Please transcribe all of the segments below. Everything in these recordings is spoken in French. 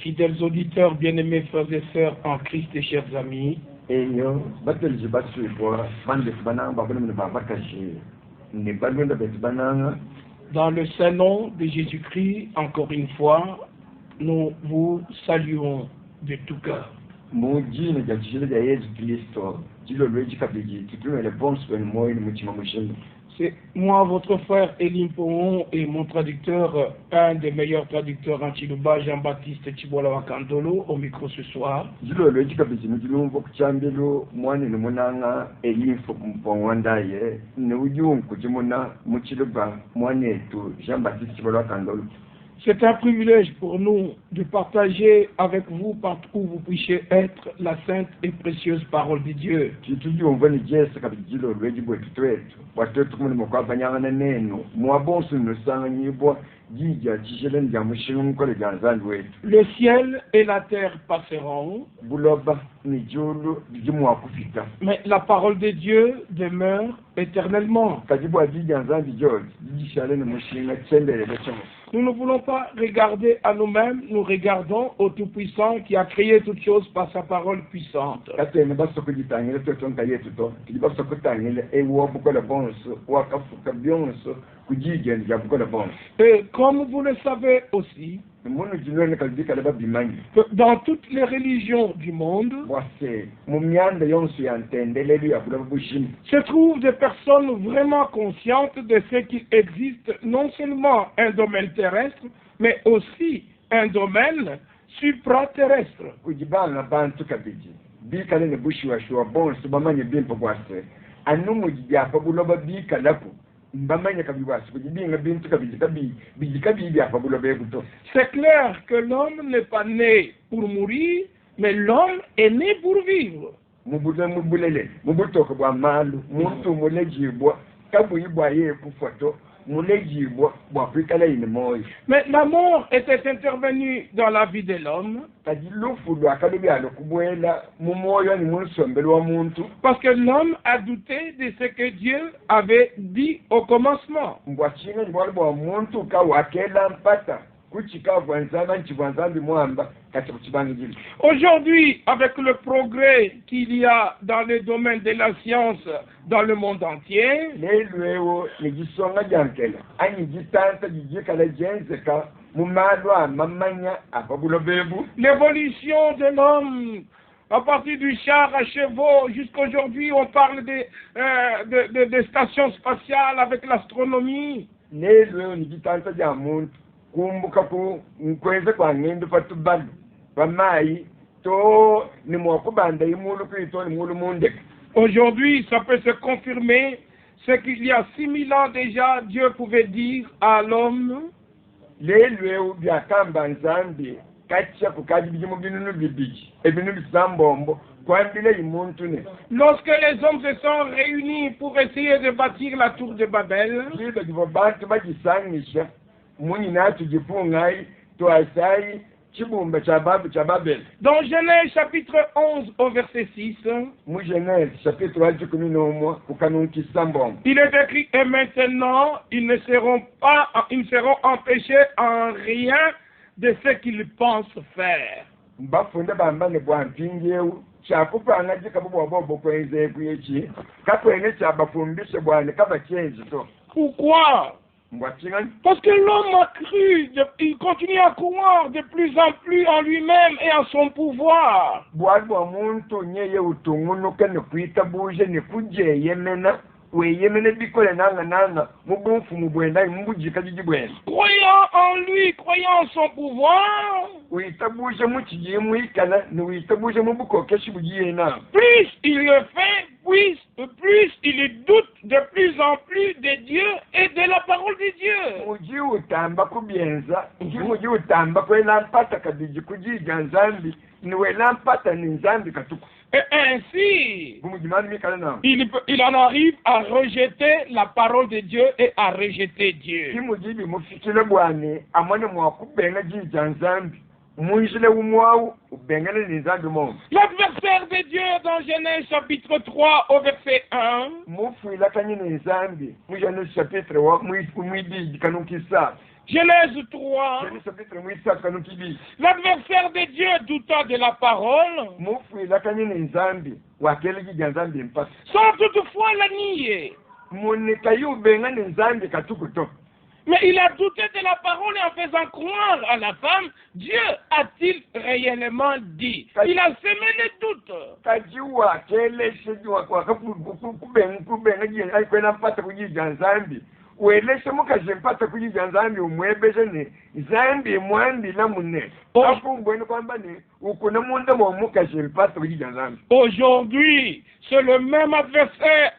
Fidèles auditeurs, bien-aimés frères et sœurs en Christ et chers amis, dans le saint nom de Jésus-Christ, encore une fois, nous vous saluons de tout cœur. C'est moi, votre frère Elim Poon, et mon traducteur, un des meilleurs traducteurs en Chiluba, Jean-Baptiste Chibola Wakandolo, au micro ce soir. C'est un privilège pour nous de partager avec vous, partout où vous puissiez être, la sainte et précieuse parole de Dieu. Le ciel et la terre passeront, mais la parole de Dieu demeure éternellement. Nous ne voulons pas regarder à nous-mêmes, nous regardons au Tout-Puissant qui a créé toutes choses par sa parole puissante. Et comme vous le savez aussi, dans toutes les religions du monde, se trouvent des personnes vraiment conscientes de ce qu'il existe non seulement un domaine terrestre, mais aussi un domaine supraterrestre. C'est clair que l'homme n'est pas né pour mourir, mais l'homme est né pour vivre. Mais la mort était intervenue dans la vie de l'homme parce que l'homme a douté de ce que Dieu avait dit au commencement. Aujourd'hui, avec le progrès qu'il y a dans le domaine de la science dans le monde entier, l'évolution de l'homme, à partir du char à chevaux jusqu'aujourd'hui, on parle de stations spatiales avec l'astronomie. Aujourd'hui, ça peut se confirmer, c'est qu'il y a 6000 ans déjà, Dieu pouvait dire à l'homme, lorsque les hommes se sont réunis pour essayer de bâtir la tour de Babel, dans Genèse chapitre 11 au verset 6, il est écrit, et maintenant ils ne seront empêchés en rien de ce qu'ils pensent faire. Pourquoi? Parce que l'homme a cru, il continue à croire de plus en plus en lui-même et en son pouvoir. Croyant en lui, croyant en son pouvoir, plus il le fait, plus il doute de plus en plus de Dieu et de la parole de Dieu. Et ainsi, il en arrive à rejeter la parole de Dieu et à rejeter Dieu. L'adversaire de Dieu dans Genèse chapitre 3 au verset 1, Genèse 3. L'adversaire de Dieu douta de la parole, sans toutefois la nier. Mais il a douté de la parole et en faisant croire à la femme, Dieu a-t-il réellement dit? Il a semé les doutes. Aujourd'hui, c'est le même adversaire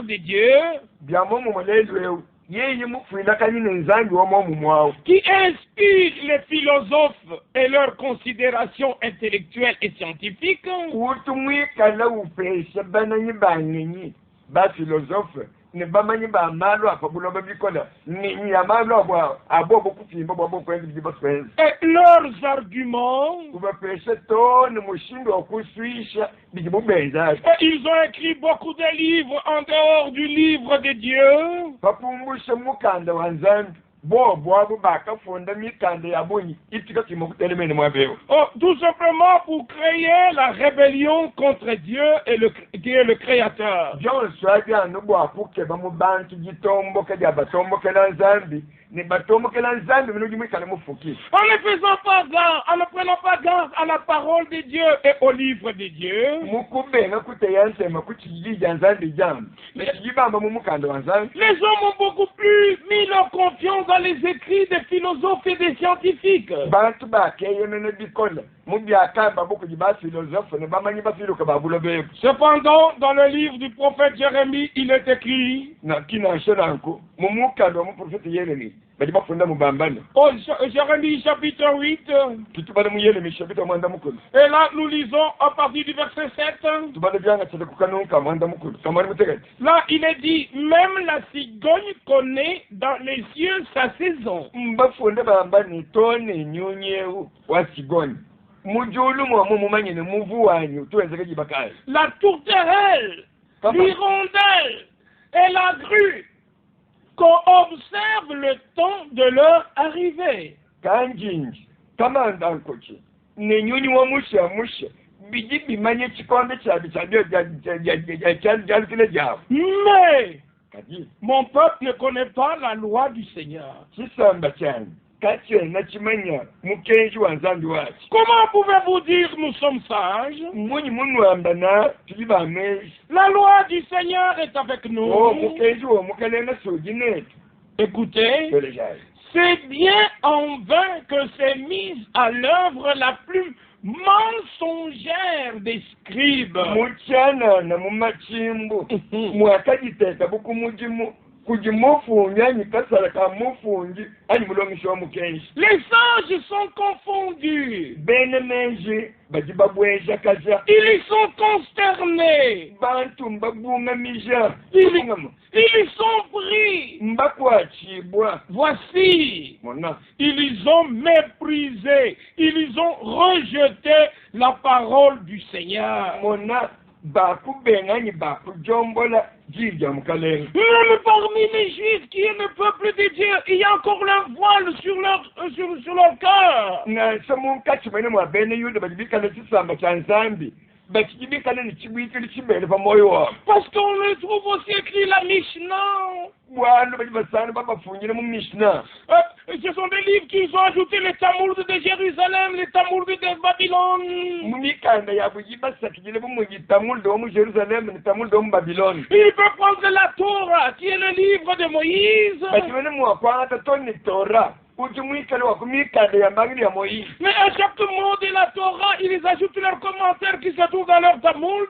de Dieu qui inspire les philosophes et leurs considérations intellectuelles et scientifiques. Et leurs arguments, ils ont écrit beaucoup de livres en dehors du livre de Dieu. Tout simplement pour créer la rébellion contre Dieu et le Créateur. En ne faisant pas garde, en ne prenant pas garde à la parole de Dieu et au livre de Dieu, les hommes ont beaucoup plus mis leur confiance dans les écrits des philosophes et des scientifiques. Cependant, dans le livre du prophète Jérémie, il est écrit, Jérémie chapitre 8, et là nous lisons à partir du verset 7, là il est dit, même la cigogne connaît dans les cieux sa saison. La tourterelle, l'hirondelle et la grue qu'on observe le temps de leur arrivée. Mais mon peuple ne connaît pas la loi du Seigneur. Comment pouvez-vous dire nous sommes sages? La loi du Seigneur est avec nous. Écoutez, c'est bien en vain que s'est mise à l'œuvre la plus mensongère des scribes. Les sages sont confondus. Ils sont consternés. Ils sont pris. Voici, ils ont méprisé, ils ont rejeté la parole du Seigneur. Même parmi les Juifs qui est le peuple de Dieu, il y a encore leur voile sur leur cœur. Parce qu'on le trouve aussi écrit la Mishnah. Ce sont des livres qu'ils ont ajouté, les Talmuds de Jérusalem, les Talmuds de Babylone. Il peut prendre la Torah, qui est le livre de Moïse. Mais à chaque mot de la Torah, ils ajoutent leurs commentaires qui se trouvent dans leur Talmud.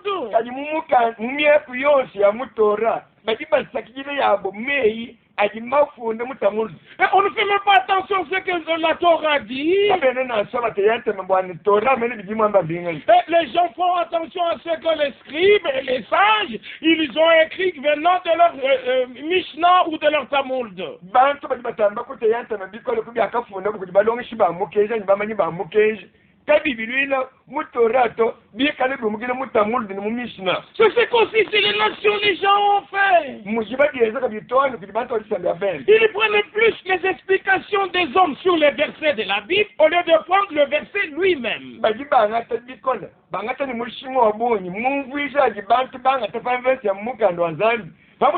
Et on ne fait même pas attention à ce que la Torah dit. Et les gens font attention à ce que les scribes et les sages, ils ont écrit venant de leur Mishnah ou de leur Talmud. ka bibilwina mutorato bikale bumugile mutamuldi mu mishna. C'est ce qu'aussi les nations les gens ont fait. Mujiba dieza ka bitoni kudibanto lisambia ben. Ils prenaient plus les explications des hommes sur les versets de la Bible au lieu de prendre le verset lui-même. Bajiba ngata bikona bangata ni mushingo wabonyi mungwisha jibantu bangata fanvesi ya mukando wanzambi. Que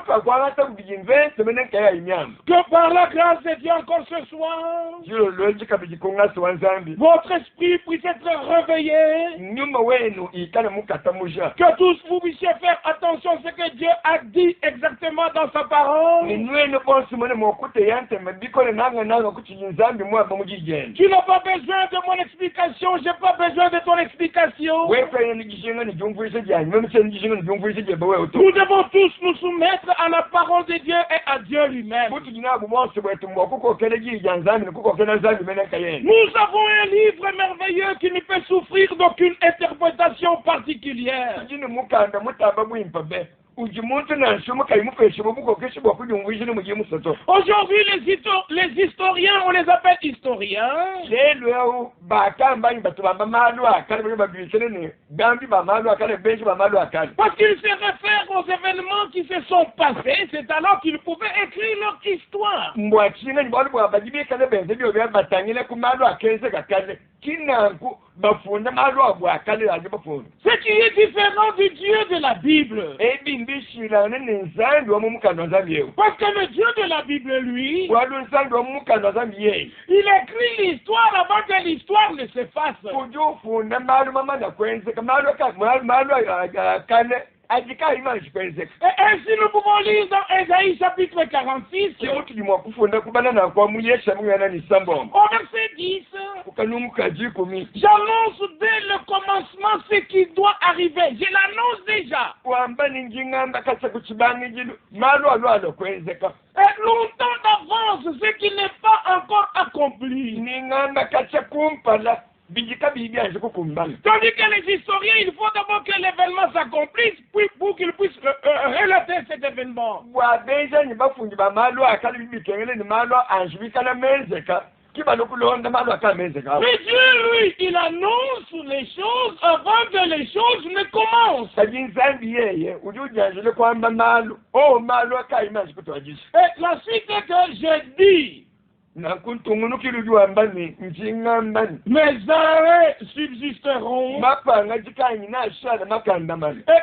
par la grâce de Dieu encore ce soir, votre esprit puisse être réveillé. Que tous vous puissiez faire attention à ce que Dieu a dit exactement dans sa parole. Tu n'as pas besoin de mon explication, je n'ai pas besoin de ton explication. Nous devons tous nous soumettre à la parole de Dieu et à Dieu lui-même. Nous avons un livre merveilleux qui ne peut souffrir d'aucune interprétation particulière. Aujourd'hui, les historiens, on les appelle historiens. Parce qu'ils se réfèrent aux événements qui se sont passés, c'est alors qu'ils pouvaient écrire leur histoire. Ce qui est différent du Dieu de la Bible. Parce que le Dieu de la Bible, lui, il écrit l'histoire avant que l'histoire ne s'efface. Et ainsi nous pouvons lire dans Ésaïe chapitre 46, au verset 10, j'annonce dès le commencement ce qui doit arriver. Je l'annonce déjà. Et longtemps d'avance ce qui n'est pas encore accompli. Tandis que les historiens, il faut d'abord que l'événement s'accomplisse pour qu'ils puissent relater cet événement. Mais Dieu, lui, il annonce les choses avant que les choses ne commencent. Et la suite est que je dis, mes arrêts subsisteront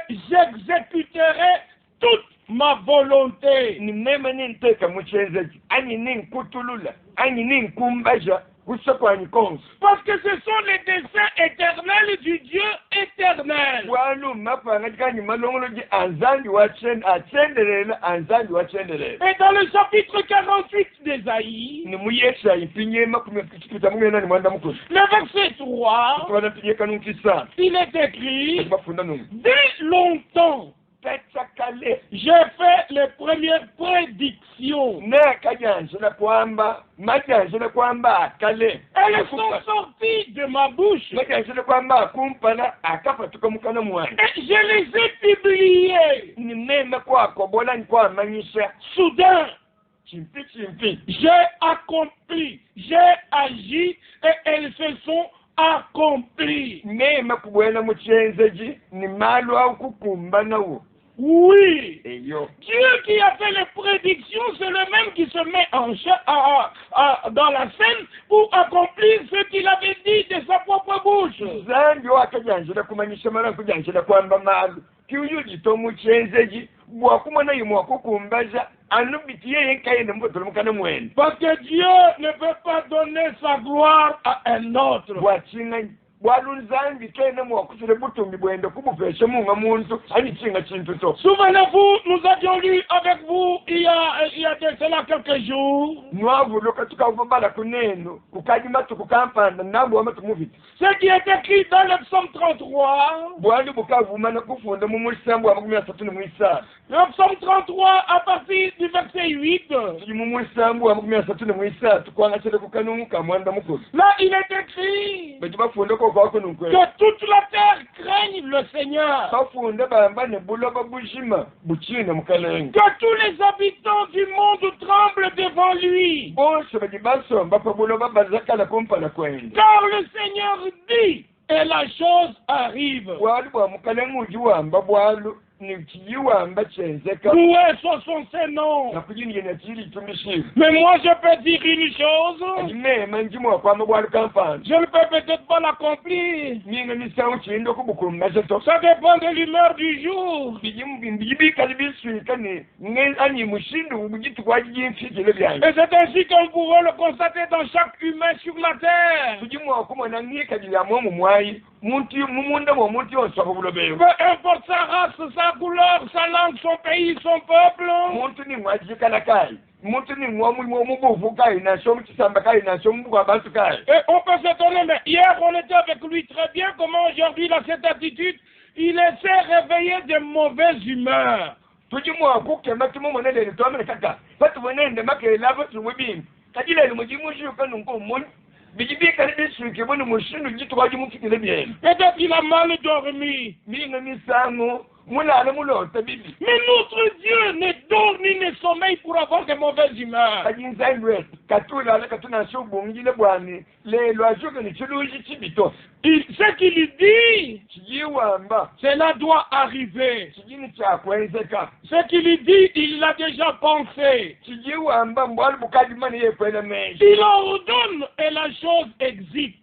et j'exécuterai toute ma volonté. Parce que ce sont les desseins éternels du Dieu éternel. Et dans le chapitre 48 d'Ésaïe, le verset 3, il est écrit, dès longtemps, j'ai fait les premières prédictions. Elles sont sorties de ma bouche. Et je les ai publiées. Soudain, j'ai accompli, j'ai agi et elles se sont accomplies. Oui, Dieu qui a fait les prédictions, c'est le même qui se met dans la scène pour accomplir ce qu'il avait dit de sa propre bouche. Parce que Dieu ne peut pas donner sa gloire à un autre. Souvenez-vous, nous avions lu avec vous il y a de cela quelques jours ce qui est écrit dans le psaume 33. Le psaume 33 à partir du verset 8. Là, il est écrit, Que toute la terre craigne le Seigneur. Que tous les habitants du monde tremblent devant lui. Car le Seigneur dit et la chose arrive. Loué soit son Nom. Mais moi je peux dire une chose. Je ne peux peut-être pas l'accomplir. Ça dépend de l'humeur du jour. Et c'est ainsi qu'on pourrait le constater dans chaque humain sur la terre. Peu importe sa race, sa couleur, sa langue, son pays, son peuple. Et on peut s'étonner, mais hier on était avec lui très bien, comment aujourd'hui il a cette attitude? Il essaie de réveiller de mauvaises humeurs. Peut-être qu'il a mal dormi. Mais notre Dieu ne dort ni ne sommeille pour avoir de mauvaises humeurs. Ce qu'il dit, cela doit arriver. Ce qu'il dit, il l'a déjà pensé. Il ordonne et la chose existe.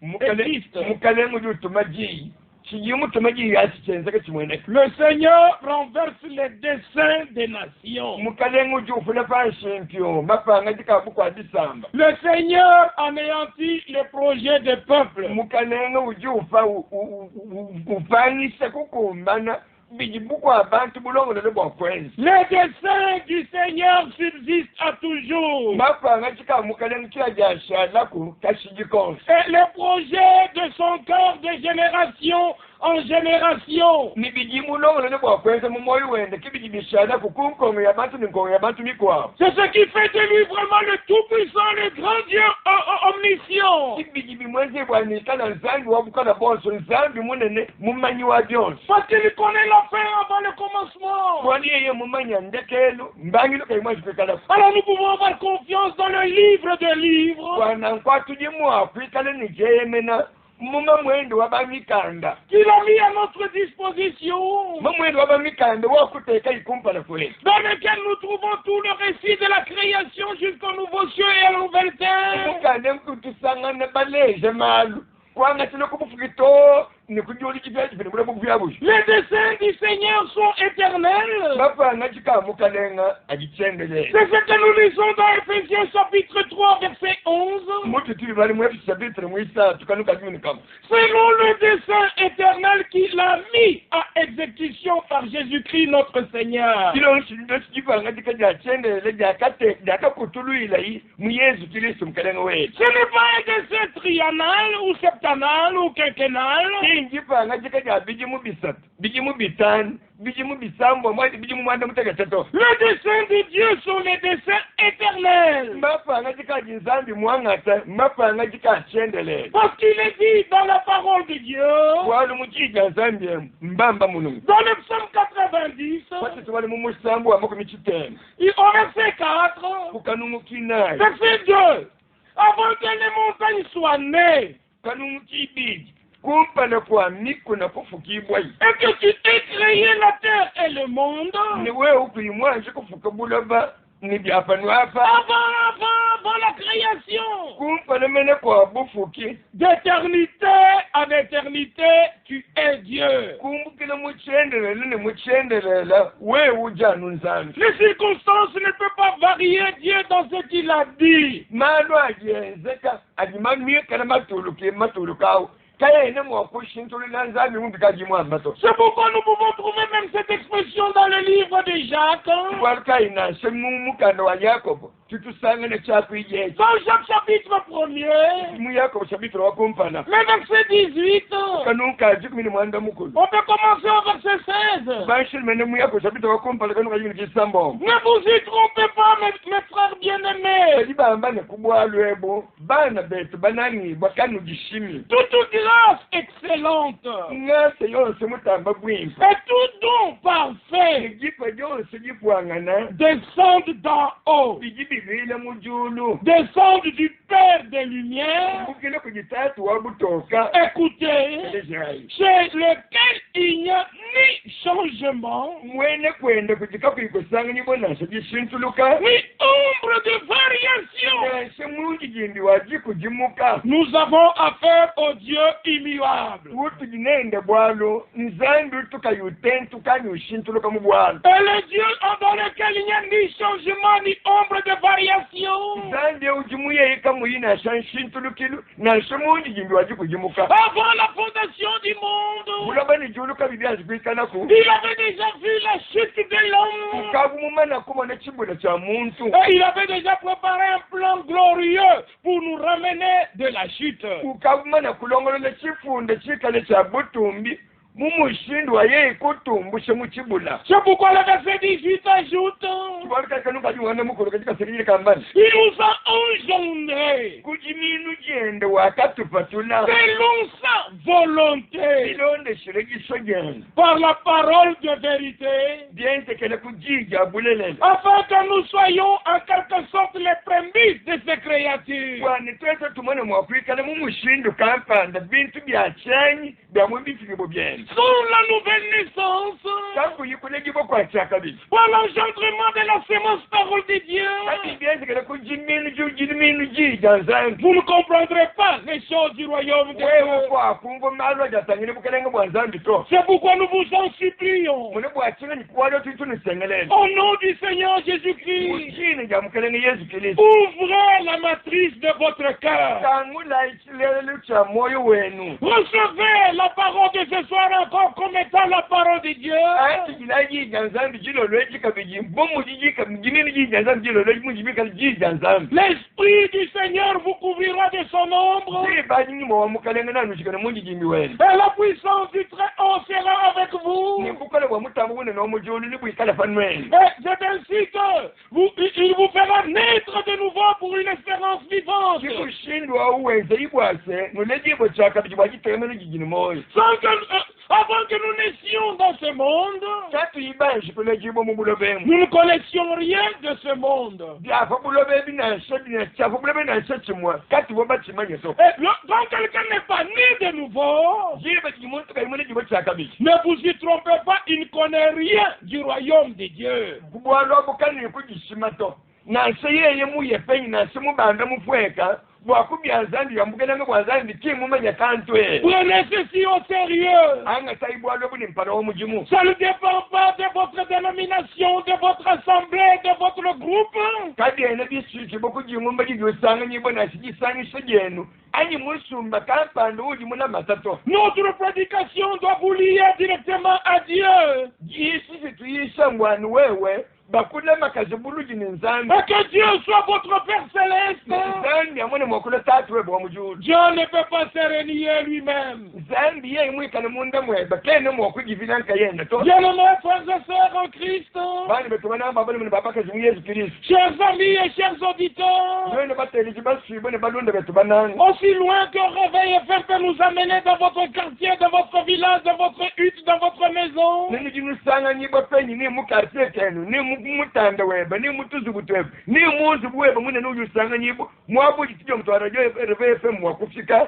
Le Seigneur renverse les desseins des nations. Le Seigneur anéantit les projets des peuples. Les desseins du Seigneur subsistent à toujours. Et les projets de son cœur de génération en génération. C'est ce qui fait de lui vraiment le Tout-Puissant, le grand Dieu omniscient. Parce qu'il connaît la fin avant le commencement. Alors nous pouvons avoir confiance dans le livre des livres. Qu'il a mis à notre disposition, dans lequel nous trouvons tout le récit de la création jusqu'au nouveau ciel et à la nouvelle terre. Les desseins du Seigneur sont éternels. C'est ce que nous lisons dans Ephésiens chapitre 3 verset 11. Selon le dessein éternel qu'il a mis à exécution par Jésus-Christ notre Seigneur. Ce n'est pas un dessein triennal ou septennal ou quinquennal. Le dessein de Dieu sont les desseins éternels. Parce qu'il est dit dans la parole de Dieu, dans le psaume 90, au verset 4, verset 2, avant que les montagnes soient nées, et que tu aies créé la terre et le monde, avant la création, d'éternité à l'éternité, tu es Dieu. Les circonstances ne peuvent pas varier Dieu dans ce qu'il a dit. C'est pourquoi nous pouvons trouver même cette expression dans le livre de Jacques. tutusanga nekyakwijja Dans Jacques chapitre 1er, mu Yakobo chapitre wakumpana le verset 18, kanuka 18 mukulu on peut commencer au verset 16. banshilmene mu Yakobo chapitre wakumpana kanuka yingi kisambo Ne vous y trompez pas, mes frères bien-aimés. balibamba ne kubwalwebo bana betu bananibwa kanugishimi Toute grâce excellente ngase yonse mutamba bwimpa et tout don parfait egipa gyonse gipwangana descendent d'en haut, bigi bibile mu julu descendent du Père des Lumières. bukile ku gitatu wabutoka Écoutez, chez lequel il n'y a ni changement, mwene kwenda kujika kuikusanga nibonasha gishintuluka ni ombre de variation. nase mungi jimbi waji kujimuka Nous avons affaire au Dieu immuable. utuginende bwalo nzambi tukayutentu kanyushintuluka mu bwalo Et le Dieu dans lequel il n'y a ni changement ni ombre de variation. nzambi ujimuyeyika muyina shanshintulukilu nase mungi jimbi waji kujimuka Avant la fondation du monde, bulaba ni juluka bibyazi kwikanaku il avait déjà vu la chute de l'homme. ukabumumana kubona chibula cha muntu Et il avait déjà préparé un plan glorieux pour nous ramener de la chute. ukabumana kulongolola chifundo chikale cha butumbi mumushindu waye kutumbushe muchibula C'est pourquoi le verset 18 ajoute, kibalukakanukajiwana mukulu katika serikali kambani il nous a engendrés kujiminu jende wakatupatula selon sa volonté ilondeshere gisogenda par la parole de vérité, byentekele kujija bulelele afin que nous soyons en quelque sorte les prémices de ces créatures. kwani twese tumone mwakwikala mumushindu kampanda bintu byachanyi byamwe bifikibo byene Sous la nouvelle naissance, kakuyikulekibwa kwachakabili par l'engendrement de la sémence parole de Dieu, kati byentekele kujiminu jujiminu jija nzangi vous ne comprendrez pas les choses du royaume de wewe Dieu. kwakumva malwa jatangile bukelenge bwa nzambi to C'est pourquoi nous vous en supplions, mune bwachinga nikuwalio tuitunusengelele au nom du Seigneur Jésus-Christ, uchine ja mukelenge yesu kristu ouvrez la matrice de votre cœur. kangula ichilele cha moyo wenu Recevez la parole de ce soir encore comme étant la parole de Dieu. ati jila jija nzambi jilo lwejika biji bomu jijika mjimini jija nzambi jilo lwejika mjimika jija nzambi L'Esprit du Seigneur vous couvrira de son ombre. siri baji nyuma wa mukelenge nanu shikana mungi jimbi wenu Et la puissance du Très-Haut sera avec vous. nikukale bwa mutambo wune na omujulu nibwikala fanwenu Et c'est ainsi que il vous fera naître de nouveau pour une espérance vivante. chikushindwa uwenze ibwase nulejibo chakabiji bwajitegemene jijini moyo Avant que nous naissions dans ce monde, tatu ibanji kulejibo mu bulobemu nous ne connaissions rien de ce monde. byafa bulobe binashe binashafu bulobe binashe chimwa kati bo bachimanye so Et quand quelqu'un n'est pas né de nouveau, jiri bachimuntu kalimune jibo chakabiji ne vous y trompez pas, il ne connaît rien du royaume de Dieu. kubwalwa bukani kujishimato nanse yeye muyepenyi nanse mubanda mufweka bwakubyanzandi yambugenanga bwanzandi timumanya kantwe Prenez ceci au sérieux. anga taibwalwa buni mpala womujimu Ça ne dépend pas de votre dénomination, de votre assemblée, de votre groupe. kadi ene bisiki bokujimu mbajijosanga nyibo nasijisangishe jenu anyi musumba kampanda uji muna matato Notre prédication doit vous lier directement à Dieu. jisisi tuyisha ngwani wewe bakule makazi buluji ni nzambi Et que Dieu soit votre Père céleste. nzambi amone mwakule tatu webe wa mujulu Dieu ne peut pas se renier lui-même. nzambi ye imwikane munda mweba kene mwakujivinanka yenda to Bien-aimés frères et sœurs en Christ, bani betumana babale mune babakazi mu Yesu Kristo chers amis et chers auditeurs, none bateliji basibo ne balunda betu banani aussi loin que réveil et faire peut nous amener dans votre quartier, dans votre village, dans votre hutte, dans votre maison, nini jinusanga nyibo penyi ni mukartie kenu ni mutanda weba ni mutuzu butweba ni munzu bweba mune nuyusanga nyibo mwabuji tijo mtwarajo RVFM mwakufika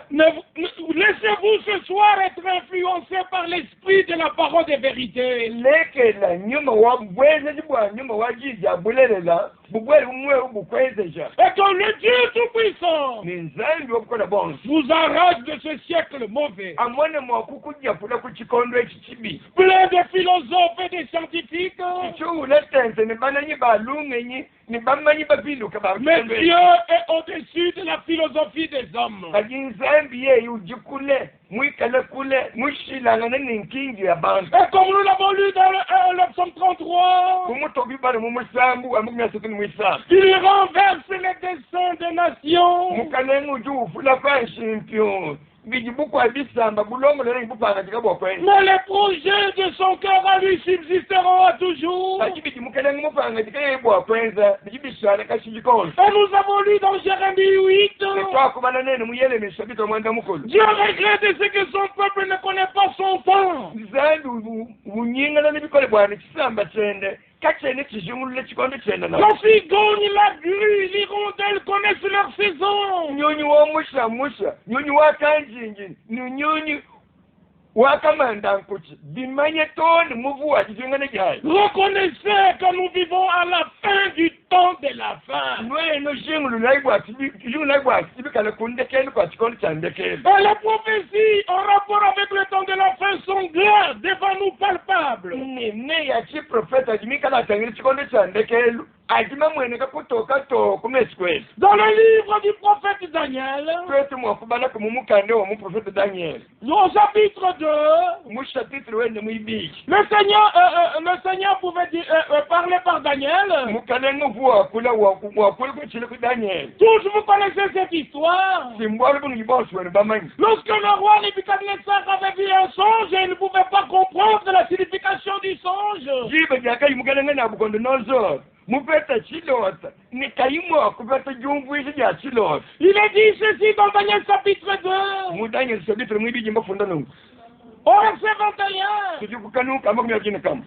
laissez-vous ce soir être influencé par l'esprit de la parole de vérité. lekela nyuma wa bweze jibwa nyuma wa jija bulelela bugwele umwe ubukwezeja Et que le Dieu Tout-Puissant ni nzambi wokukola bonse vous arrache de ce siècle mauvais, amone mwakukujja pula ku kikondo ekikibi plein de philosophes et de scientifiques. kikyuletense ne bananyi balungenyi ne bamanyi babiluka Mais Dieu est au-dessus de la philosophie des hommes. kati nzambi yeyi ujikule mwikale kule mushilanga ninkingi ya bantu. Et comme nous l'avons lu dans le psaume 33, Kumutobibale mumusambu amukunyasukuni mwisambu. il renverse les desseins des nations. Mukanengu jufu la fanchimpio. Bijibukwa bisamba bulongo lele ibupanga tikabwa kwenye. Mais les projets de son cœur à lui subsisteront à toujours. Bajibiti mukanengu mupanga tikabwa kwenza. Bijibishana kashijikolo. Et nous avons lu dans Jérémie 8. Nekwa kumana nene muyele mishabito mwanda mukolo. Dieu regrette ce que son peuple ne connaît pas son temps. Zandu unyinga na nibikole bwana kisamba chende. Kachene kijumule chikondo chende na. La cigogne, la grue, l'hirondelle connaissent leur saison. Nyonyi wa musha. Nyonyi wa kanjinji. Nyonyi wa kamanda nkuchi. Bimanye toni muvu wa jingane jai. Reconnaissez que nous vivons à la fin du temps de la fin. Noye no jingulu laibwa tibikale kundekeni kwa chikondo chandekeni. Et les prophéties en rapport avec le temps de la fin sont claires, devant nous palpables. Ne ya chi profeta jimikala tangiri chikondo chandekeni. Ajima mwene kakutoka toko mesikweni. Dans le livre du prophète Daniel, Kwetu mwakubala kumumukande wa muprofeta Daniel. au chapitre 2, Mushapitre wende muibiki. le Seigneur pouvait parler par Daniel. Mukanengu vuwa kula wakula kuchile ku Daniel. Tous vous connaissez cette histoire. Simbwala bunu jibosu wene bamanyi. Lorsque le roi Nebuchadnezzar avait vu un songe et il ne pouvait pas comprendre la signification du songe, Jibe jakayi mukanengu na bukondo nozo. Mupeta chilota. Nikayimwa kupeta jumbuishi ya chilota. il est dit ceci dans Daniel chapitre 2, Mudanyel sabitre mwibiji mbafunda nungu. au verset 21. Tujukukanuka amakumya jina kama.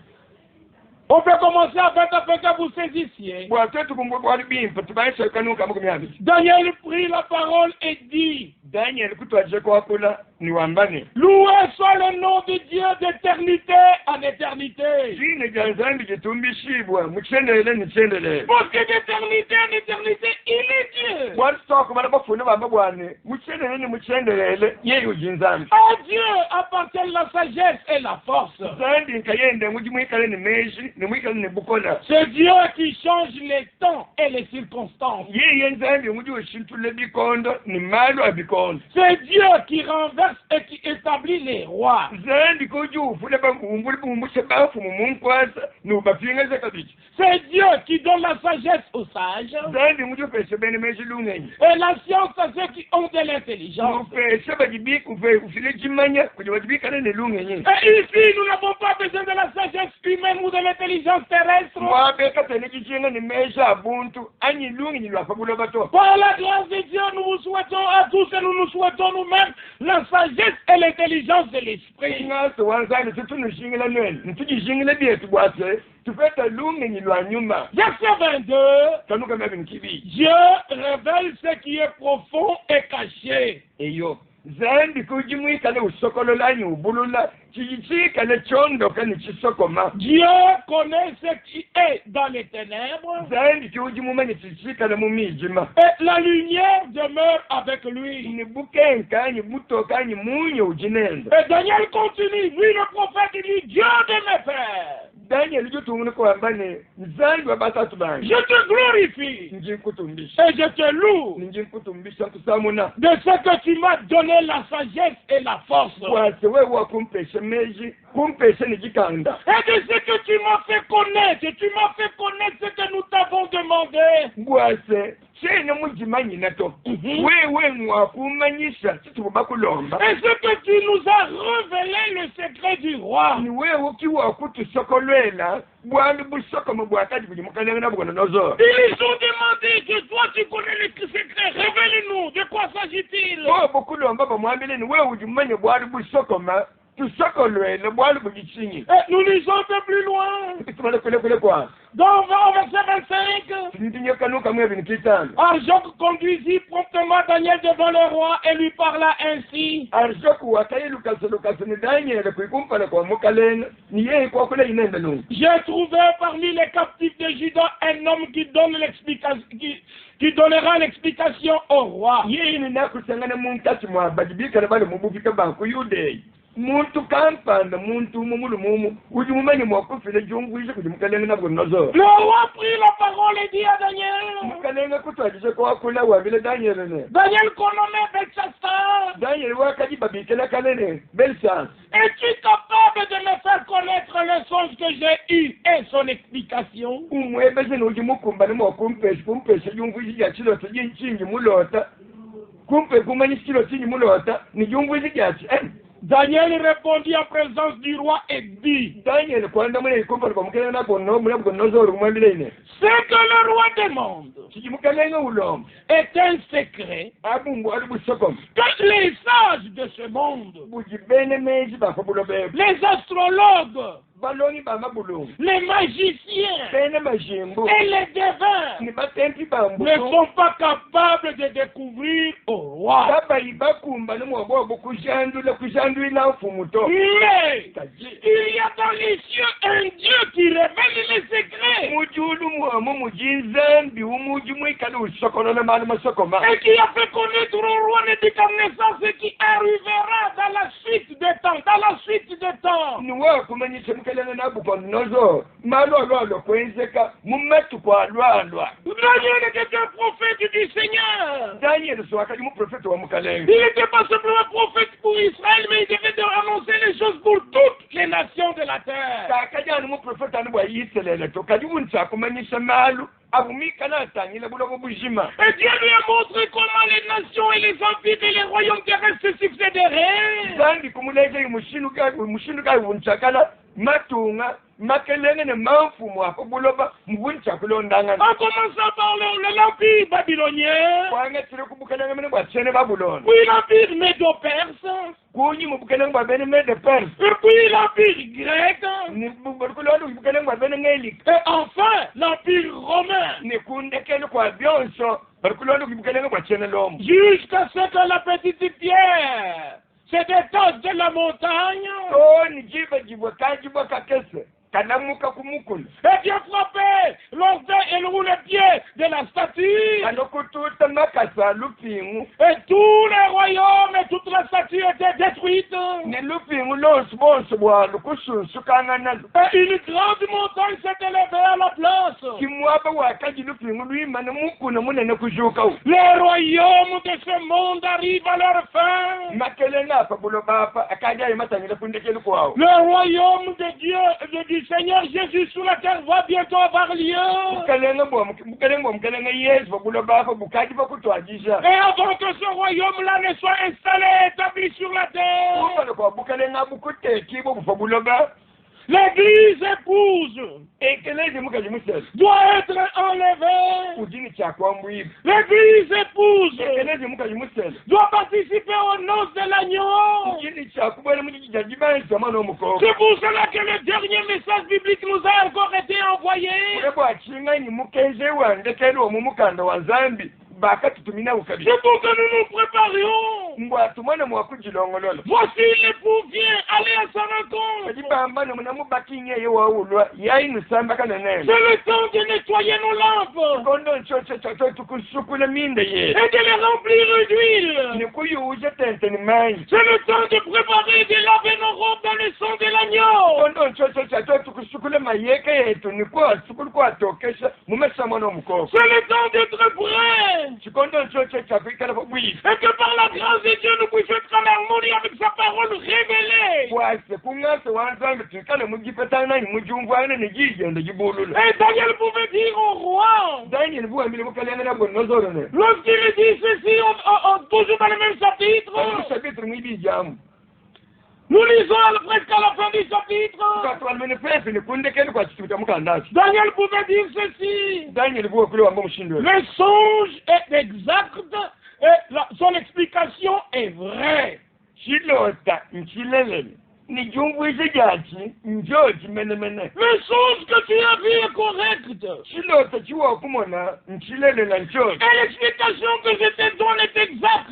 On peut commencer afin que vous saisissiez. Bwatetu kumbu bwali bimpa tubaisha kanuka amakumya abiki. Daniel prit la parole et dit, Daniel kutwaje kwa kula ni wambane. loué soit le nom de Dieu d'éternité en éternité. Jine janzambi jitumbishibwa muchendele ni chendele. Parce que d'éternité en éternité, il est Dieu. Bwatsoka bana bafuna bamba bwane muchendele ni muchendelele yeyo jinzambi. À Dieu appartiennent la sagesse et la force. Zandi nkayende mujimwikale ni meji ni mwikale ni bukola. C'est Dieu qui change les temps et les circonstances. Yeye nzambi muji weshintule bikondo ni malu abikondo. C'est Dieu qui renverse et qui établit les rois. Zandi kuju fule bangumbuli bumbushe bafu mumunkwasa nubapingaze kabiki. C'est Dieu qui donne la sagesse aux sages Zandi muji pese bene meji lungenyi. et la science à ceux qui ont de l'intelligence. Pese bajibika ufile jimanya kuja bajibika ne lungenyi. Et ici, nous n'avons pas besoin de la sagesse humaine ou de l'intelligence terrestre. Mwabeka tene kijinga ni meja abuntu anyi lungenyi lwafabula bato. Par la grâce de Dieu, nous vous souhaitons à tous et nous nous souhaitons nous-mêmes la sagesse et l'intelligence de l'esprit. Ngaso wanzani tutunishingila nweni ntujishingila byetu bwase tupeta lungenyi lwa nyuma. Verset 22, Kanuka mabini kibi. Dieu révèle ce qui est profond et caché. Eyo zandi kujimwikale usokololanyi ubulula chichikale chondoka ni chisokoma. Dieu connaît ce qui est dans les ténèbres Zandi kujimumanyi chichikale mumijima. et la lumière demeure avec lui. Ni bukenkanyi butokanyi munye ujinenda. Et Daniel continue, lui le prophète, il dit, Dieu de mes pères, Daniel jutungune kwambane nzandi wabatatu banje. je te glorifie Njinkutumbisha. et je te loue Njinkutumbisha kusamuna. de ce que tu m'as donné la sagesse et la force. Bwase wewe kumpesha meji kumpesha ni jikanda. Et de ce que tu m'as fait connaître ce que nous t'avons demandé. Bwase chene mujimanyi nato. Wewe mwakumanyisha titubakulomba. Et ce que tu nous as révélé le secret du roi. Ni wewe kiwa kutusokolwela bwandu busokoma bwakati bujimukananga bukono nozo. Ils ont demandé que toi tu connais les secrets. Révèle-nous, de quoi s'agit-il? Bo bukulomba bamwambile ni wewe ujimanye bwandu busokoma tusokolwela bwandu bujichinyi. Et nous lisons un peu plus loin. Tumale kule kwa. Dans verset 25. Ndinyokanuka mwebini kitano. Arjoc conduisit promptement Daniel devant le roi et lui parla ainsi. Arjoku wakaye lukasa ni Daniel kuikumpala kwa mukalena ni yeye kwa kule inenda nungu. J'ai trouvé parmi les captifs de Juda un homme qui donne l'explication, qui donnera l'explication au roi. Yeye ni nakusangana munkati mwa bajibika na bale mubufika banku Yudei. muntu kampanda muntu mumulumu uji mumanye mwakufile jungwishe kuti mukalenga nabwo nozo. Le roi prit la parole et dit à Daniel. Mukalenga kutwajise kwa kula wabile Daniel ne. Daniel qu'on nommait Belshazzar. Daniel wakati babikela kalene Belshazzar. Es-tu capable de me faire connaître le songe que j'ai eu et son explication? Umwebeze nuji mukumba ni kumpesha jungwishe ya chilo tujinchi mulota. Kumpe kumani chilo tinyi mulota ni jungwishe ya Daniel répondit en présence du roi et dit, Daniel, ce que le roi demande est un secret que les sages de ce monde, les astrologues, les magiciens et les devins ne sont pas capables de découvrir au roi. Mais il y a dans les cieux un Dieu qui révèle les secrets et qui a fait connaître au roi Nebuchadnezzar ce qui arrivera dans la suite des temps. Dans la suite des temps. Daniel était un prophète du Seigneur. Il n'était pas simplement un prophète pour Israël, mais il devait annoncer les choses pour toutes les nations de la terre. Et Dieu lui a montré comment les nations et les empires et les royaumes terrestres se succéderaient. En commençant par l'empire babylonien, puis l'empire médo-perse, et puis l'empire grec, et enfin l'empire romain. Jusqu'à ce que la petite pierre se détache de la montagne et vient frapper l'orteil et le pied de la statue. Et tous les royaumes et toute la statue étaient détruites. Et une grande montagne s'est élevée à la place. Les royaumes de ce monde arrivent à leur fin. Le royaume de Dieu, du Seigneur Jésus sur la terre va bientôt avoir lieu. Et avant que ce royaume-là ne soit installé, établi sur la terre, l'église épouse doit être enlevée. L'église épouse doit participer aux noces de l'agneau. C'est pour cela que le dernier message biblique nous a encore été envoyé. C'est pour que nous nous préparions. Voici l'époux vient, allez à sa rencontre. C'est le temps de nettoyer nos lampes et de les remplir d'huile. C'est le temps de préparer et de laver nos robes dans le sang de l'agneau. C'est le temps d'être prêt. Et que par la grâce de Dieu, nous puissions être en harmonie avec sa parole révélée. Et Daniel pouvait dire au roi, lorsqu'il dit ceci, toujours dans le même chapitre, nous lisons presque à la fin du chapitre. Daniel pouvait dire ceci. Le songe est exact et son explication est vraie. Le songe que tu as vu est correct. Et l'explication que je te donne est exacte.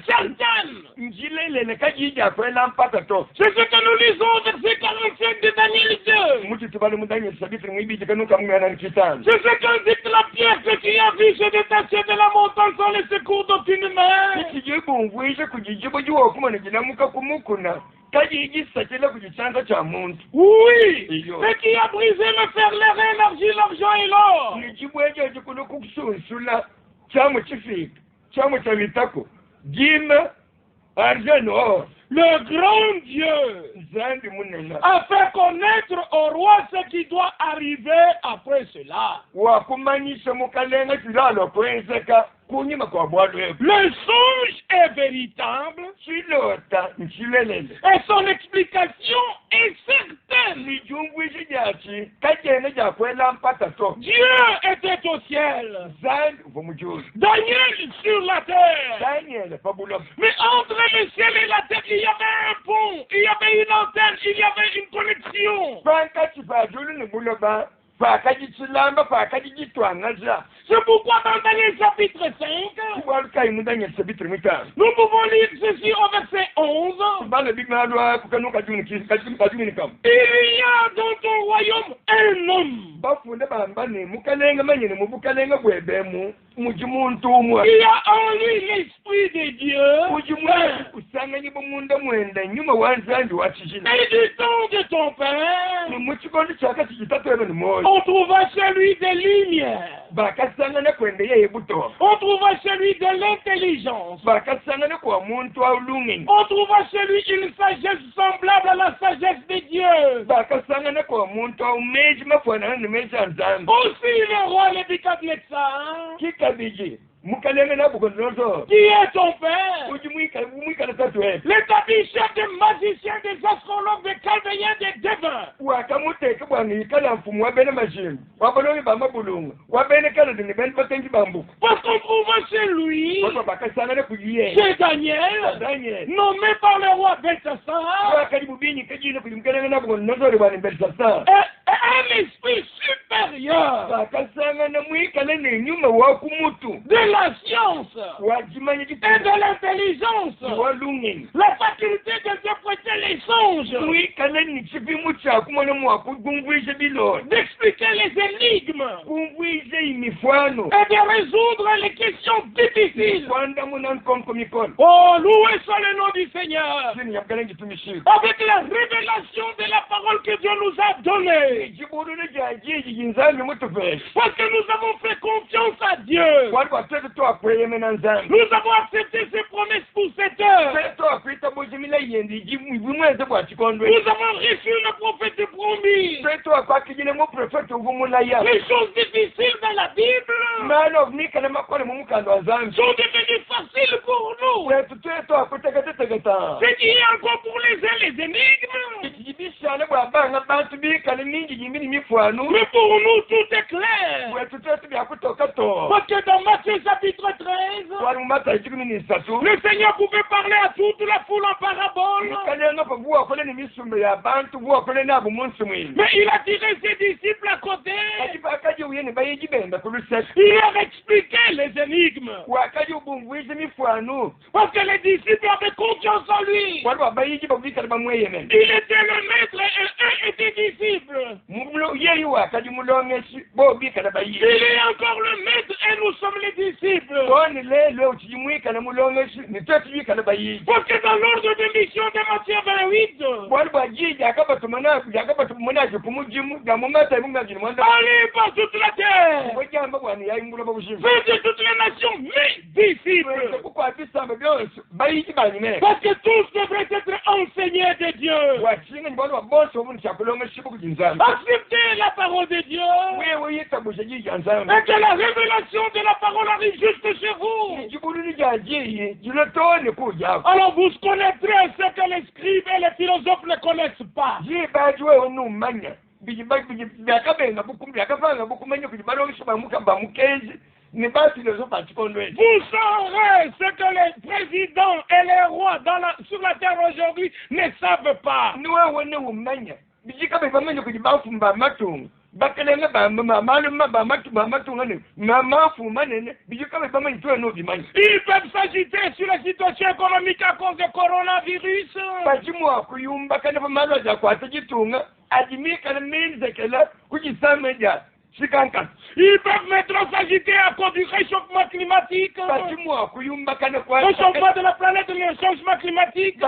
Certaine. njilelele kajija kwela mpata to. C'est ce que nous lisons au verset 45 de Daniel 2. Mutu tubale mudanye sabitri mwibiji kanuka mwana nikitana. C'est ce que dit la pierre que tu as vu se détacher de la montagne sans le secours d'aucune main. Kijibu ngwishe kujijibu juwa kumana jinamuka kumukuna. Kajiji satela kujichanga cha muntu. Oui. Iyo. Ce qui a brisé le fer, l'airain, l'argile, l'argent et l'or. Nijibu ejo jikuno kukusunsula. Chamo chifika. Chamo cha mitako. Dîme, argent, or. Le grand Dieu a fait connaître au roi ce qui doit arriver après cela. Le songe est véritable et son explication est certaine. Dieu était au ciel, Daniel sur la terre. Mais entre le ciel et la terre, il y avait un pont, il y avait une antenne, il y avait une connexion. C'est pourquoi dans Daniel chapitre 5, nous pouvons lire ceci au verset 11. Il y a dans ton royaume un homme. Il y a en lui l'esprit de Dieu. Et du temps de ton père, on trouva chez lui des lumières. On trouva chez lui de l'intelligence. On trouva chez lui une sagesse semblable à la sagesse de Dieu. Aussi le roi Nebuchadnezzar, qui est ton père, l'établi chef des magiciens, des astrologues, des chaldéens, des devins. Parce qu'on trouve chez lui, chez Daniel, nommé par le roi Belsassar, un esprit supérieur de la science et de l'intelligence, la faculté d'interpréter les songes, d'expliquer les énigmes et de résoudre les questions difficiles. Oh, loué soit le nom du Seigneur. Avec la révélation de la parole que Dieu nous a donnée, parce que nous avons fait confiance à Dieu, nous avons accepté ses promesses pour cette heure. Nous avons reçu le prophète promis. Les choses difficiles dans la Bible sont devenues faciles pour nous. Ce qui est encore pour les uns les énigmes, mais pour nous tout est clair. Parce que dans Matthieu chapitre 13, le Seigneur pouvait parler à toute la foule en parabole. Mais il a tiré ses disciples à côté. Il leur expliquait les énigmes. Parce que les disciples avaient confiance en lui. Il était le maître et eux étaient disciples. Il est encore le maître et nous sommes les disciples. Parce que dans l'ordre de mission de Matthieu 28, allez par toute la terre, faites de toutes les nations mes disciples. Parce que tous devraient être enseignés de Dieu. Acceptez la parole de Dieu et que la révélation de la parole arrive juste chez vous. Alors vous connaîtrez ce que les scribes et les philosophes ne connaissent pas. Vous saurez ce que les présidents et les rois sur la terre aujourd'hui ne savent pas. bakelenga Ils peuvent s'agiter sur la situation économique à cause du coronavirus. Ils peuvent maintenant s'agiter à cause du réchauffement climatique. Réchauffement de la planète, le changement climatique.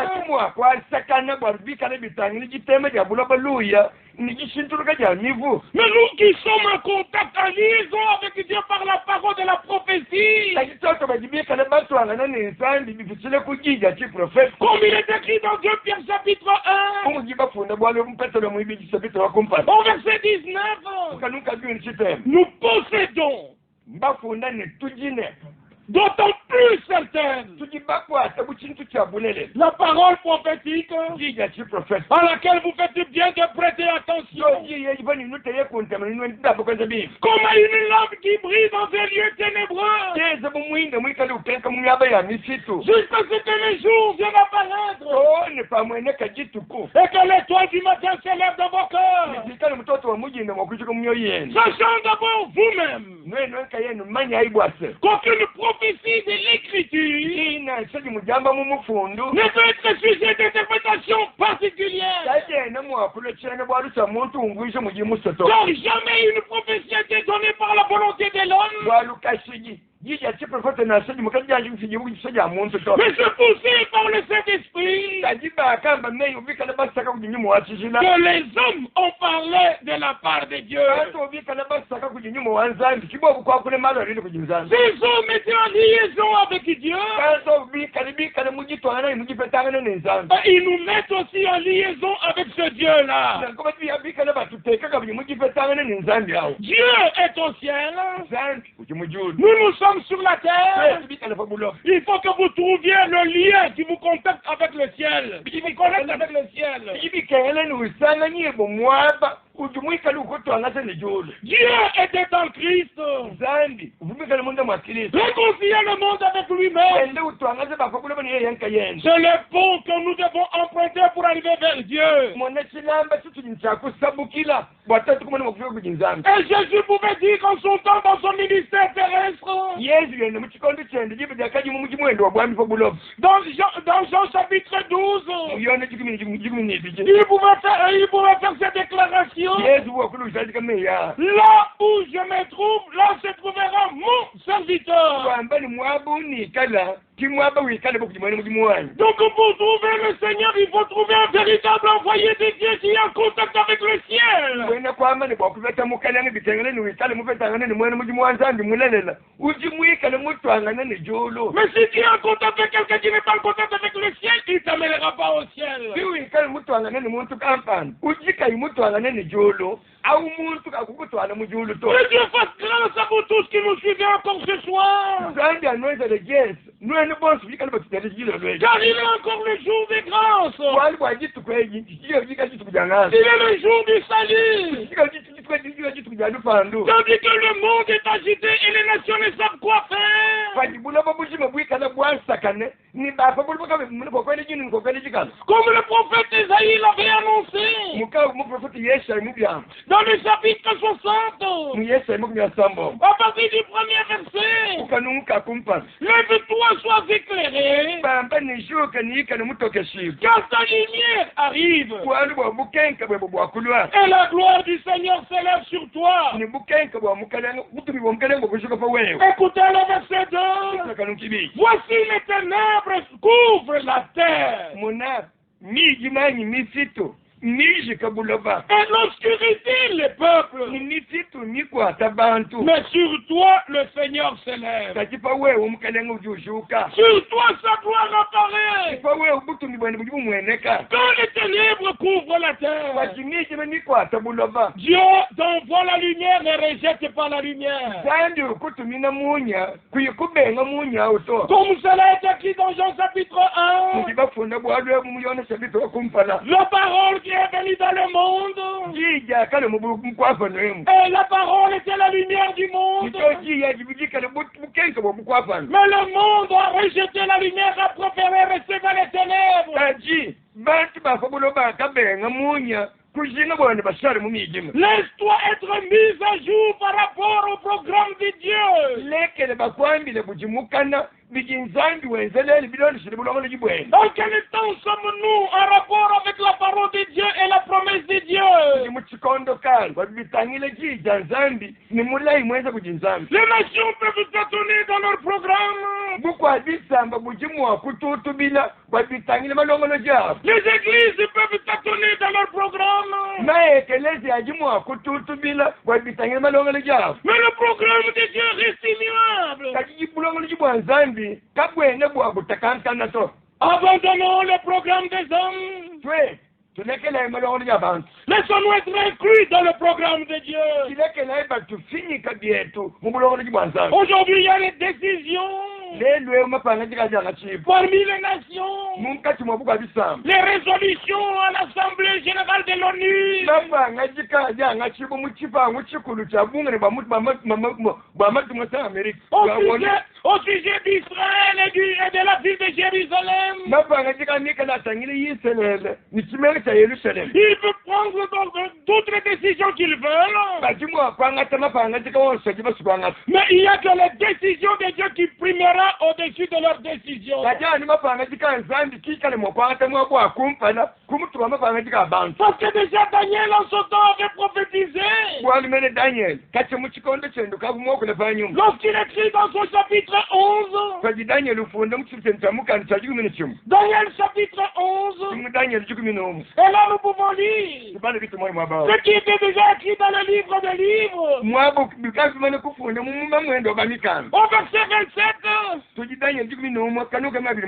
Mais nous qui sommes en contact, en liaison avec Dieu par la parole de la prophétie. Comme il est écrit dans 2 Pierre chapitre 1. Au verset 19. Nous possédons. D'autant plus certaine la parole prophétique à laquelle vous faites bien de prêter attention. Comme à une lampe qui brille dans un lieu ténébreux. Jusqu'à ce que le jour vienne apparaître. Et que l'étoile du matin s'élève dans vos cœurs. Sachant d'abord vous-même qu'aucune prophétie de l'écriture ne peut être sujet d'interprétation particulière. Car jamais une prophétie a été donnée par la volonté de l'homme. Mais c'est poussé par le Saint-Esprit que les hommes ont parlé de la part de Dieu. Ces hommes étaient en liaison avec Dieu. Et ils nous mettent aussi en liaison avec ce Dieu-là. Dieu est au ciel. Nous sommes sur la terre. Il faut que vous trouviez le lien qui vous contacte avec le ciel. Qui vous connecte avec le ciel. Dieu était en Christ. Réconcilier le monde avec lui-même. C'est le pont que nous devons emprunter pour arriver vers Dieu. Et Jésus pouvait dire qu'en son temps, dans son ministère terrestre, dans Jean chapitre 12, il pouvait faire cette déclaration. Là où je me trouve, là se trouvera mon serviteur. Donc pour trouver le Seigneur, il faut trouver un véritable envoyé de Dieu qui est en contact avec le ciel. Mais si tu es en contact avec quelqu'un qui n'est pas en contact avec le ciel, il ne t'amènera pas au ciel. Que Dieu fasse grâce à vous tous qui nous suivez encore ce soir. Car il est encore le jour des grâces. Il est le jour du salut. Tandis que le monde est agité et les nations ne savent quoi faire. Comme le prophète Isaïe l'avait annoncé. Dans le chapitre 60. À partir du premier verset. Lève-toi, sois éclairé. Car ta lumière arrive. Et la gloire du Seigneur s'élève sur toi. Écoutez le verset 2. Voici les ténèbres couvrent la terre. Et l'obscurité, les peuples. Mais sur toi, le Seigneur s'élève. Sur toi, sa gloire apparaît. Quand les ténèbres couvrent la terre, Dieu t'envoie la lumière et rejette pas la lumière. Comme cela est écrit dans Jean chapitre 1. La parole qui est venue dans le monde. Et la parole était la lumière du monde. Mais le monde a rejeté la lumière, a préféré rester dans les ténèbres. kujinga bashari mu mijima. Laisse-toi être mise à jour par rapport au programme de Dieu. Lekele bakwambile bujimukana bijinzambi wenzeleli biloni shiri bulongolo jibwene. Dans quel temps sommes-nous en rapport avec la parole de Dieu et la promesse de Dieu? Muchikondo kali wabitangile jija nzambi ni mulai mwenza kujinzambi. Les nations peuvent tâtonner dans leur programme. Buku adisamba bujimwa kututubila wabitangile malongolo jabo. Les églises peuvent tâtonner dans leur programme. Na ekelezi ajimwa kututubila wabitangile malongolo jabo. Mais le programme de Dieu reste immuable. Kajiji bulongolo jibwa nzambi kabwene bwa butakankana to. Abandonnons le programme des hommes. Twe tulekele malongolo jabantu. Laissons-nous être inclus dans le programme de Dieu. Tulekele batufinyika byetu mu bulongolo jibwa nzambi. Aujourd'hui, il y a les décisions Lelwe mapanga jikaja chifu. parmi les nations, Munkati mwabuka bisamba. les résolutions à l'Assemblée générale de l'ONU. Mapanga jikaja chifu muchifa muchikulu cha bunge ne bamatu mwasa Amerika. Au sujet d'Israël et de la ville de Jérusalem. Mapanga jikanika na tangile yiselele. Nichimele cha Yerusalem. Ils peuvent prendre d'autres décisions qu'ils veulent. Bajimwa kwanga mapanga jikawosa jibasubanga. Mais il n'y a que la décision de Dieu qui primera au-dessus de leurs décisions. Kajani mapanga jikanzambi kikale mwakwanga mwabwa kumpana kumutuma mapanga jikabantu. Parce que déjà Daniel en son temps avait prophétisé. Bwalimene Daniel kati muchikondo chendo kabumoko ne fanyuma. Lorsqu'il écrit dans son chapitre 11. Kaji Daniel ufunda muchitenta mukani cha 10. Daniel chapitre 11. Daniel 10. Et là nous pouvons lire ce qui était déjà écrit dans le livre des livres. Au verset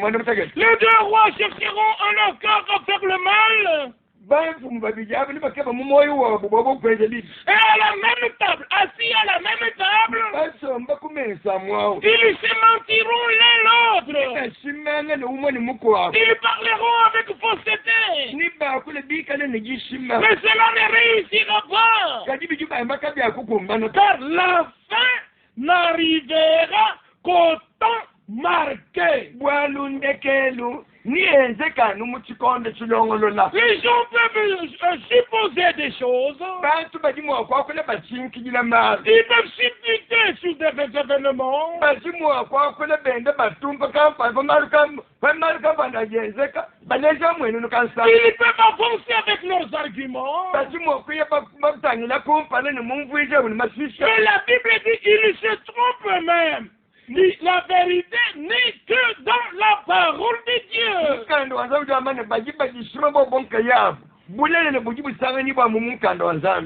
27. Les deux rois chercheront en leur cœur à faire le mal. Et à la même table, assis à la même table, ils se mentiront l'un l'autre. Ils parleront avec fausseté. Mais cela ne réussira pas. Car la fin n'arrivera qu'au temps marqué. Les gens peuvent supposer des choses. Ils peuvent supputer sur des événements. Ils peuvent avancer avec leurs arguments. Mais la Bible dit qu'ils se trompent eux-mêmes. La vérité n'est que dans la parole de Dieu.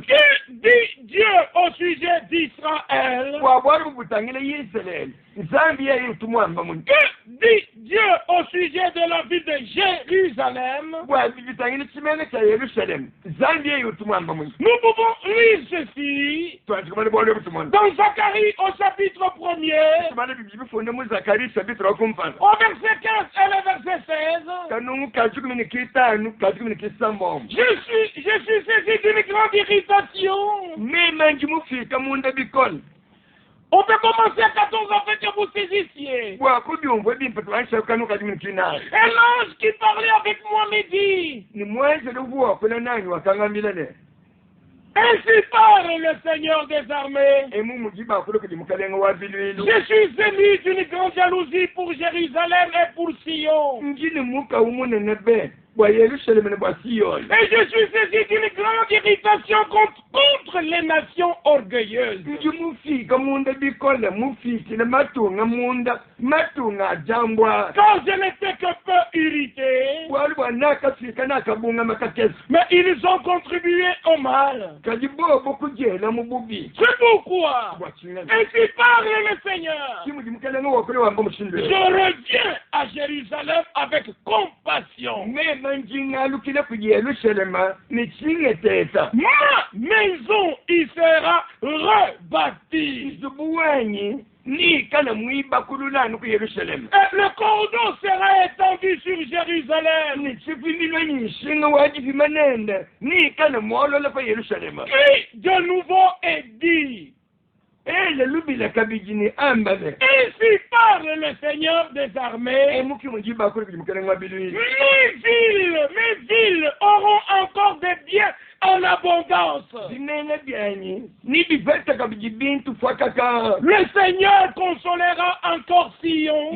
Que dit Dieu au sujet d'Israël? Que dit Dieu au sujet de la ville de Jérusalem? Nous pouvons lire ceci dans Zacharie au chapitre 1er, au verset 15 et le verset 16. Je suis saisi d'une grande irritation. On peut commencer à 14 afin que vous saisissiez. Et l'ange qui parlait avec moi me dit: ainsi parle le Seigneur des armées. Je suis ému d'une grande jalousie pour Jérusalem et pour Sion. Et je suis saisi d'une grande irritation contre les nations orgueilleuses. Car je n'étais que peu irrité. Mais ils ont contribué au mal. C'est pourquoi, ainsi parle le Seigneur, je reviens à Jérusalem avec compassion. Ma maison y sera rebâtie. Et le cordon sera étendu sur Jérusalem. Crie de nouveau et dit: ainsi parle le Seigneur des armées. Mes villes auront encore des biens en abondance. Le Seigneur consolera encore Sion.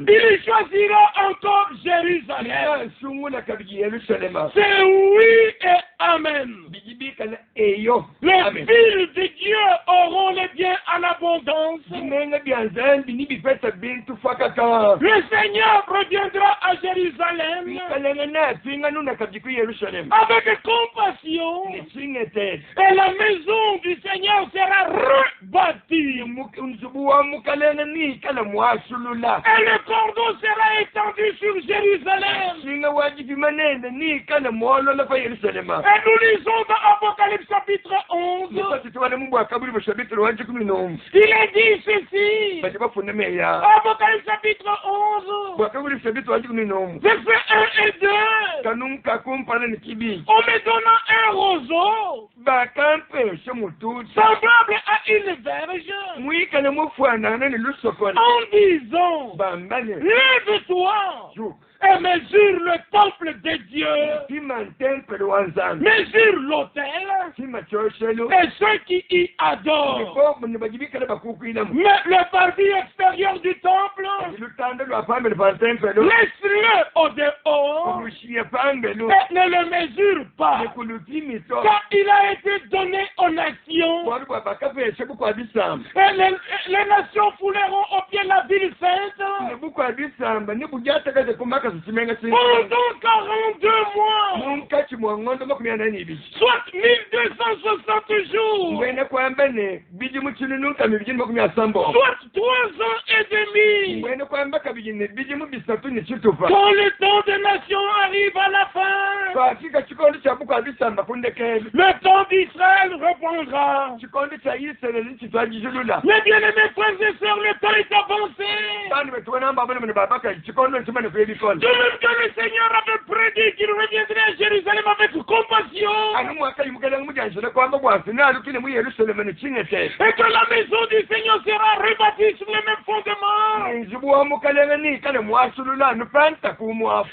Il choisira encore Jérusalem. C'est oui et amen. Les villes de Dieu auront les biens en abondance. Le Seigneur reviendra à Jérusalem avec compassion. Et la maison du Seigneur sera rebâtie. Et le cordon sera étendu sur Jérusalem. Et nous lisons dans Apocalypse chapitre 11. Il est dit ceci. Apocalypse chapitre 11. Versets 1 et 2. On me donna un roseau semblable à une verge en disant, lève-toi et mesure le temple de Dieu, mesure l'autel et ceux qui y adorent. Mais le parvis extérieur du temple, laisse-le au dehors et ne le mesure pas, car il a été donné aux nations. Et les nations fouleront au pied de la ville sainte pendant 42 mois, soit 1260 jours, soit 3 ans et demi. Quand le temps des nations arrive à la fin, le temps d'Israël reprendra. Mes bien-aimés frères et sœurs, le temps est avancé. De même que le Seigneur avait prédit qu'il reviendrait à Jérusalem avec compassion, et que la maison du Seigneur sera rebâtie sur les mêmes fondements.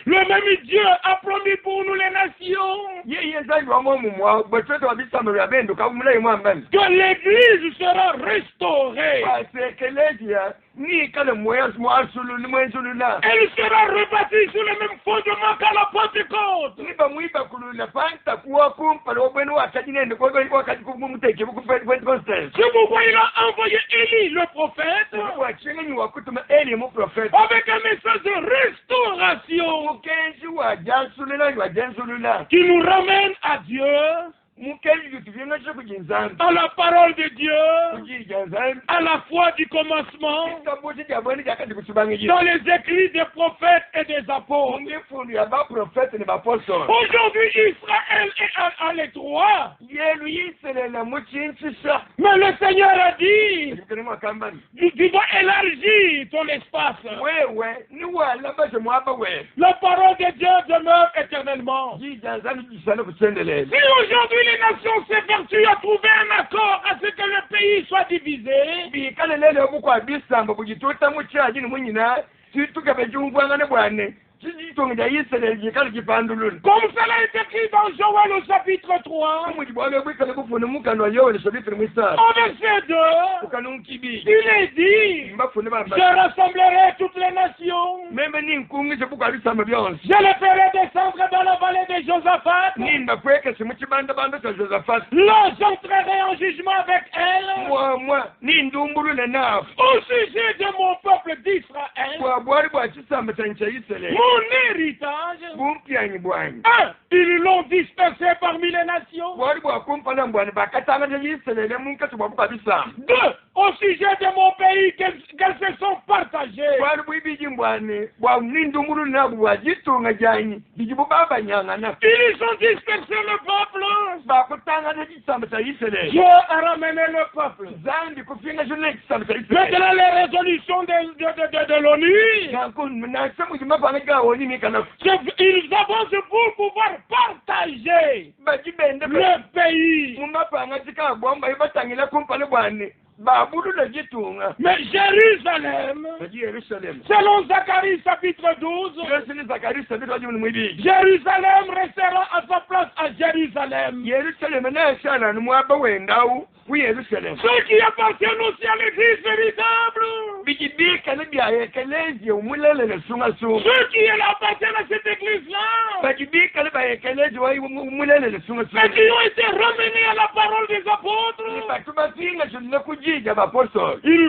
Le même Dieu a promis pour nous les nations que l'Église sera restaurée. Elle sera rebâtie sur les mêmes fondements qu'à la Pentecôte. Si vous voyez là envoyer Élie le prophète avec un message de restauration qui nous ramène à Dieu, à la parole de Dieu, à la foi du commencement, dans les écrits des prophètes et des apôtres. Aujourd'hui, Israël est à l'étroit. Mais le Seigneur a dit, tu dois élargir ton espace. La parole de Dieu demeure éternellement. Si aujourd'hui les nations s'évertuent à trouver un accord à ce que le pays soit divisé, comme cela est écrit dans Joël au chapitre 3, au verset 2, il est dit, je rassemblerai toutes les nations, je les ferai descendre dans la vallée de Josaphat, là j'entrerai en jugement avec elles, au sujet de mon peuple d'Israël, mon héritage. Ils l'ont dispersé parmi les nations. 2. Au sujet de mon pays, qu'elles se sont partagées. Ils ont dispersé le peuple. Dieu a ramené le peuple. Maintenant, les résolutions de l'ONU, ils avancent pour pouvoir partager le pays. babulu na jitunga Mais Jérusalem, kaji Yerusalem selon Zacharie chapitre 12, yosini Zakari sabi kaji mwidi Jérusalem restera à sa place à Jérusalem. Yerusalem na shana ni mwaba wendau ku Yerusalem Ceux qui appartiennent aussi à l'église véritable, bijibika ne bia yekelezi umulele na sunga sunga ceux qui appartiennent à cette église-là, bijibika ne ba yekelezi wa umulele na sunga ceux sunga qui ont été ramenés à la parole des apôtres, batuma singa shunna kujija bapostoli ils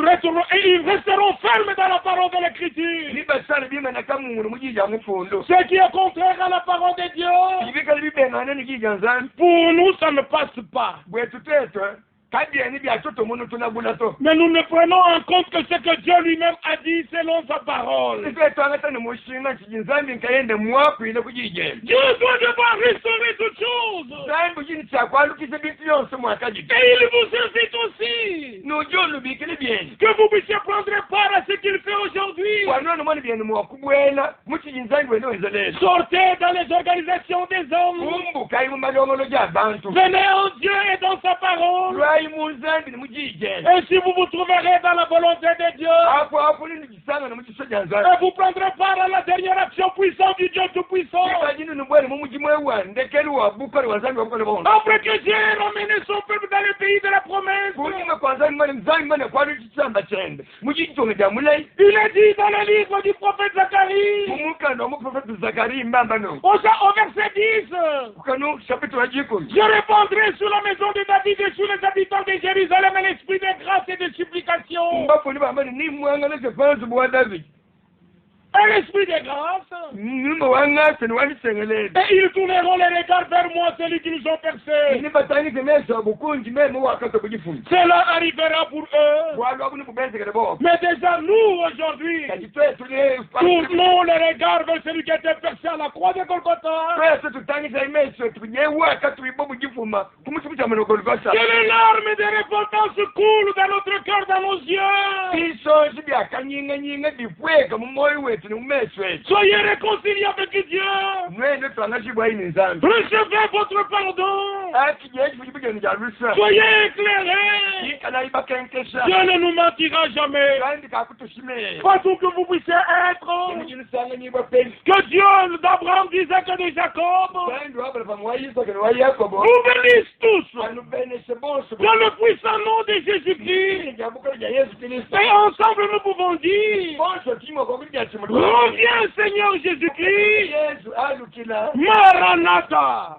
resteront fermes dans la parole de l'écriture. ni basala bima na kamuru mujija mufundo Ce qui est contraire à la parole de Dieu, bijibika bibengana ni kija nzambi pour nous, ça ne passe pas. bwetu teto kadi ni bia toto munu tunabula to Mais nous ne prenons en compte que ce que Dieu lui-même a dit selon sa parole. teto angata ni mushinga nzambi nkayende mwapu ile kujija Dieu doit devoir restaurer toutes choses. nzambi jini cha kwalukise bintu yonse mwakaji Et il vous invite aussi nujulu bikile bien que vous puissiez prendre part à ce qu'il fait aujourd'hui. wanono mwana bien mwakubwela muchi nzambi wene wenzelele Sortez dans les organisations des hommes. kumbuka imu malongolo ja bantu Venez en Dieu et dans sa parole. lwai mu nzambi ni mujija Ainsi vous vous trouverez dans la volonté de Dieu. hapo hapo ni kisanga na muchiso ja nzambi Et vous prendrez part à la dernière action puissante du Dieu Tout-Puissant. ikajini nubwele mu muji mwewa ndekeli wa bukali wa nzambi wakole bono Après que Dieu ait ramené son peuple dans le pays de la promesse, kunyuma kwa nzambi mwana nzambi mwana kwalu chisamba chende mujitonga ja mulai il est dit dans le livre du prophète Zacharie, mumukano mu prophète Zakari mbamba no au verset 10, kukanu chapitre wa jikumi je répandrai sur la maison de David et sur les habitants de Jérusalem l'esprit de grâce et de supplication. mbapo ni bamba ni mwanga se fanzu bwa David Un esprit de grâce. nimba wanga se ni wani sengelele Et ils tourneront les regards vers moi, celui qui nous ont percés. ni batani ke mesa bukunji memo wakato kujifunza Cela arrivera pour eux. walo akuni kubenze kede bo Mais déjà nous, aujourd'hui, kajitwe tuli tournons les regards vers celui qui a été percé à la croix de Golgotha. pesa tutangisa imeso tujewa katu ibobu jifuma kumusimu cha monogolgosa Que les larmes de repentance coulent dans notre cœur, dans nos yeux. iso sibya kanyinga nyinga difweka mu moyo wetu ni umeso wetu Soyez réconciliés avec Dieu. mwene twangashibwa ini nzambi Recevez votre pardon. ati jeji fujibigeni ja rusa Soyez éclairés. ikana ibakenkesha Dieu ne nous mentira jamais. kandi kakutushime Partout que vous puissiez être. imijinisanga nyibwa peni Que Dieu d'Abraham, d'Isaac et de Jacob kandi wabala pamoja Isaka na wa Yakobo vous bénisse tous. anubenese bonse Dans le puissant nom de Jésus-Christ. jabuka ja Yesu Kristo Et ensemble nous pouvons dire, bonse timo kwa kuja chimu reviens Seigneur Jésus-Christ. Yesu alukila Maranatha.